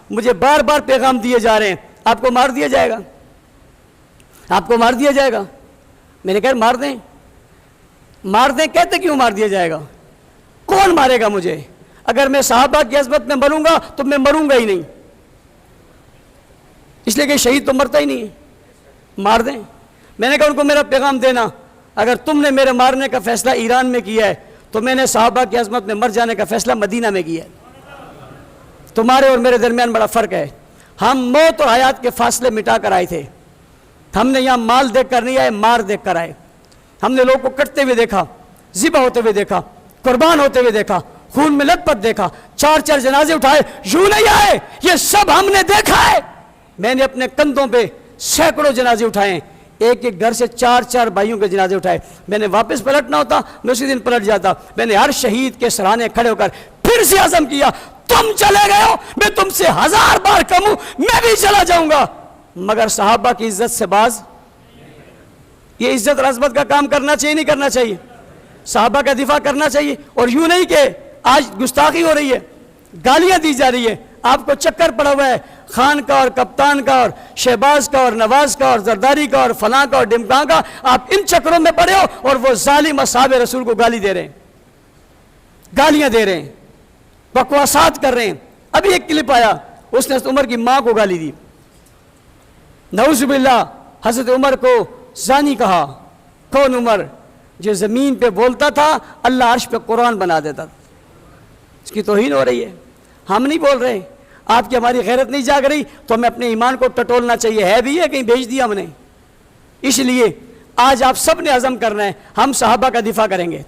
مجھے بار بار پیغام دیے جا رہے ہیں آپ کو مار دیا جائے گا، آپ کو مار دیا جائے گا۔ میں نے کہا مار دیں، مار دیں، کہتے کیوں مار دیا جائے گا؟ کون مارے گا مجھے؟ اگر میں صحابہ کی عظمت میں مروں گا تو میں مروں گا ہی نہیں، اس لیے کہ شہید تو مرتا ہی نہیں ہے، مار دیں۔ میں نے کہا ان کو میرا پیغام دینا، اگر تم نے میرے مارنے کا فیصلہ ایران میں کیا ہے تو میں نے صحابہ کی عظمت میں مر جانے کا فیصلہ مدینہ میں کیا ہے۔ تمہارے اور میرے درمیان بڑا فرق ہے، ہم موت اور حیات کے فاصلے مٹا کر آئے تھے، ہم نے یہاں مال دیکھ کر نہیں آئے، مار دیکھ کر آئے۔ ہم نے لوگوں کو کٹتے ہوئے دیکھا، ذبح ہوتے ہوئے دیکھا، قربان ہوتے ہوئے دیکھا، خون میں لت پت دیکھا، 4 جنازے اٹھائے، یوں نہیں آئے، یہ سب ہم نے دیکھا ہے۔ میں نے اپنے کندھوں پہ سینکڑوں جنازے اٹھائے ہیں، ایک ایک گھر سے 4 بھائیوں کے جنازے اٹھائے۔ میں نے واپس پلٹنا ہوتا میں اسی دن پلٹ جاتا۔ میں نے ہر شہید کے سرانے کھڑے ہو کر پھر سے عزم کیا، تم چلے گئے ہو، میں تم سے 1000 بار کم ہوں، میں بھی چلا جاؤں گا، مگر صحابہ کی عزت سے باز۔ یہ عزت اور عظمت کا کام کرنا چاہیے نہیں کرنا چاہیے؟ صحابہ کا دفاع کرنا چاہیے، اور یوں نہیں کہ آج گستاخی ہو رہی ہے، گالیاں دی جا رہی ہے، آپ کو چکر پڑا ہوا ہے خان کا اور کپتان کا اور شہباز کا اور نواز کا اور زرداری کا اور فلاں کا اور ڈمکاں کا، آپ ان چکروں میں پڑے ہو اور وہ ظالم اصحاب رسول کو گالی دے رہے ہیں، گالیاں دے رہے ہیں، بکواسات کر رہے ہیں۔ ابھی ایک کلپ آیا، اس نے عمر کی ماں کو گالی دی، نعوذ باللہ، حضرت عمر کو زانی کہا۔ کون عمر؟ جو زمین پہ بولتا تھا اللہ عرش پہ قرآن بنا دیتا تھا، اس کی توہین ہو رہی ہے۔ ہم نہیں بول رہے، آپ کی ہماری غیرت نہیں جاگ رہی تو ہمیں اپنے ایمان کو ٹٹولنا چاہیے، ہے بھی ہے کہیں بھیج دیا ہم نے۔ اس لیے آج آپ سب نے عزم کرنا ہے، ہم صحابہ کا دفاع کریں گے،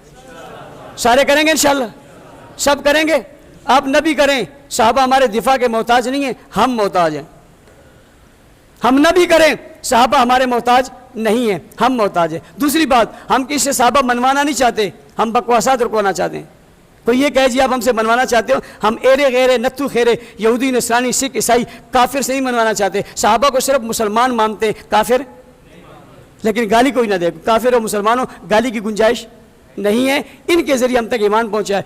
سارے کریں گے انشاءاللہ، سب کریں گے۔ آپ نبی کریں، صحابہ ہمارے دفاع کے محتاج نہیں ہیں، ہم محتاج ہیں۔ ہم نبی کریں، صحابہ ہمارے محتاج نہیں ہیں، ہم محتاج ہیں۔ دوسری بات، ہم کسی سے صحابہ منوانا نہیں چاہتے، ہم بکواسات رکوانا چاہتے ہیں۔ کوئی یہ کہے جی آپ ہم سے منوانا چاہتے ہو، ہم ایرے غیرے نتھو خیرے یہودی نصرانی سکھ عیسائی کافر سے نہیں منوانا چاہتے، صحابہ کو صرف مسلمان مانتے ہیں، کافر لیکن گالی کوئی نہ دے، کافر و مسلمانوں گالی کی گنجائش نہیں ہے، ان کے ذریعے ہم تک ایمان پہنچا ہے۔